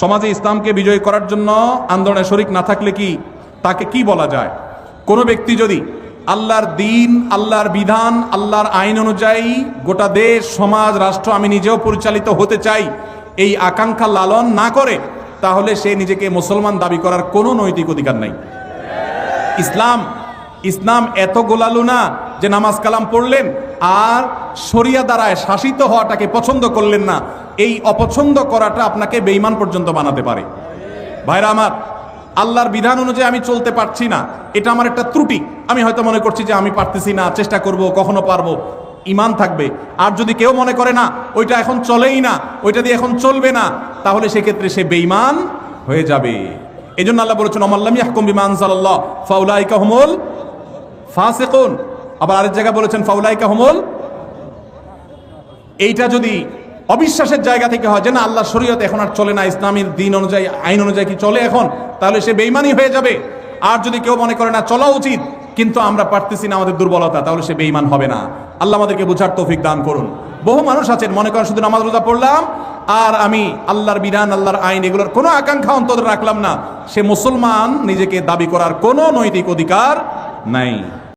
সমাজে ইসলামকে বিজয় করার জন্য আন্দোলনে শরিক না থাকলে কি তাকে কি বলা যায়? কোনো ব্যক্তি যদি আল্লাহর দিন, আল্লাহর বিধান, আল্লাহর আইন অনুযায়ী গোটা দেশ, সমাজ, রাষ্ট্র আমি নিজেও পরিচালিত হতে চাই, এই আকাঙ্ক্ষা লালন না করে, তাহলে সে নিজেকে মুসলমান দাবি করার কোনো নৈতিক অধিকার নাই। ইসলাম এত গোলালু না যে নামাজ কালাম পড়লেন আর শরিয়া দ্বারায় শাসিত হওয়াটাকে পছন্দ করলেন না। এই অপছন্দ করাটা আপনাকে বেঈমান পর্যন্ত বানাতে পারে। ভাইরা আমার, আল্লাহর বিধান অনুযায়ী আমি চলতে পারছি না, এটা আমার একটা ত্রুটি। আমি হয়তো মনে করছি যে আমি পারতেছি না, চেষ্টা করব, কখনো পারবো, ঈমান থাকবে। আর যদি কেউ মনে করে না ওইটা এখন চলেই না, ওইটা দিয়ে এখন চলবে না, তাহলে সেক্ষেত্রে সে বেঈমান হয়ে যাবে। এজন্য আল্লাহ বলেছেন, ওমাল্লাম ইয়াহকুম বিমা আনজালাল্লাহ ফাউলাইকা হুমুল ফাসিকুন। আবার আরেক জায়গায় বলেছেন ফাউলাইকা হুমুল। এইটা যদি অবিশ্বাসের জায়গা থেকে হয় যে না আল্লাহর শরীয়ত এখন আর চলে না, ইসলামের দিন অনুযায়ী, আইন অনুযায়ী কি চলে এখন, তাহলে সে বেঈমানই হয়ে যাবে। আর যদি কেউ মনে করে না চলা উচিত কিন্তু আমরা পারতেছি না, আমাদের দুর্বলতা, তাহলে সে বেঈমান হবে না। আল্লাহ আমাদেরকে বোঝার তৌফিক দান করুন। বহু মানুষ আছেন মনে করেন শুধু নামাজ রোজা পড়লাম আর আমি আল্লাহর বিধান, আল্লাহর আইন এগুলোর কোনো আকাঙ্ক্ষা অন্তরে রাখলাম না, সে মুসলমান নিজেকে দাবি করার কোনো নৈতিক অধিকার নাই।